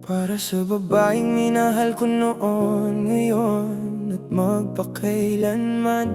Para sa babaeng minahal ko noon, ngayon at magpakailanman.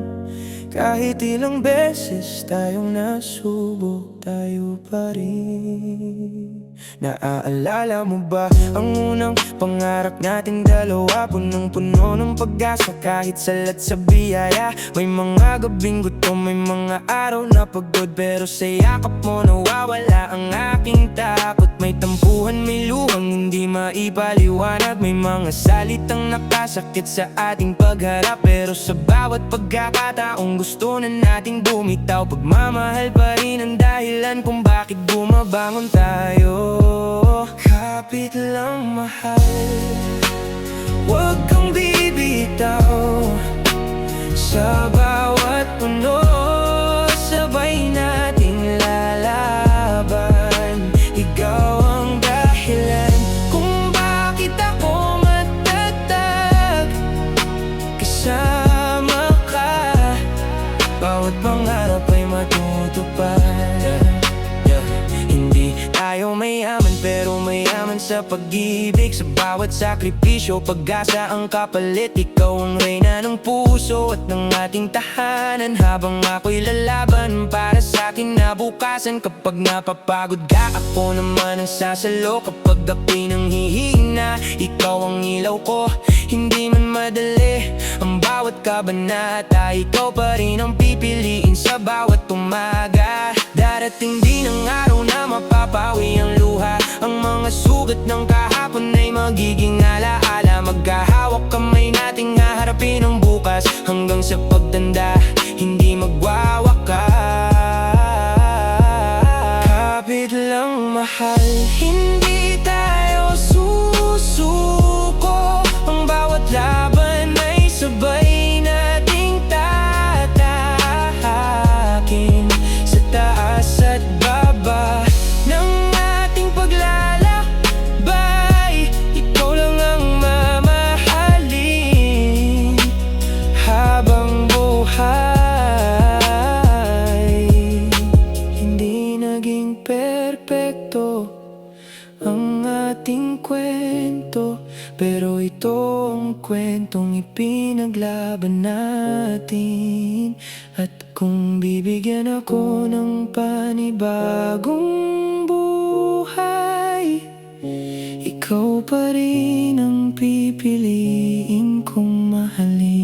Kahit ilang beses tayong nasubok, tayo pa rin. Naaalala mo ba ang unang pangarap nating dalawa? Punong-puno ng pag-asa kahit salat sa biyaya. May mga gabing gutom, may mga araw na pagod, pero sa yakap mo nawawala ang aking takot. May tampuhan, may luhang hindi maipaliwanag, may mga salitang nakasakit sa ating pagharap. Pero sa bawat pagkakataong gusto na nating bumitaw, pagmamahal pa rin ang dahilan kung bakit bumabangon tayo. Kapit lang mahal, huwag kang bibitaw. Sa bawat puno, sabay nating lalaban. Ikaw ang dahilan kung bakit ako matatag. Kasama ka, bawat pangarap ay matutupad. Hindi tayo mayaman pero mayaman sa pag-ibig. Sa bawat sakripisyo, pag-asa ang kapalit. Ikaw ang reyna ng puso at ng ating tahanan, habang ako'y lalaban para sa kinabukasan. Kapag napapagod ka, ako naman ang sasalo. Kapag ako'y nanghihina, ikaw ang ilaw ko. Hindi man madali ang bawat kabanata, ikaw pa rin ang pipiliin sa bawat umaga. Darating din ang araw na mapapawi ang luha. Ang mga sugat ng kahapon ay magiging alaala. Maghahawak kamay nating haharapin ang bukas, hanggang sa pagtanda hindi magwawakas. Kapit lang mahal, hindi tayo susuko. Ang bawat laban ay sabay nating tatahakin. Sa taas at baba ng ating paglalakbay, ikaw lang ang mamahalin habang buhay. Hindi naging perpekto ang ating kwento, pero ito ang kwentong ipinaglaban natin. At kung bibigyan ako ng panibagong buhay, ikaw pa rin ang pipiliin kong mahalin.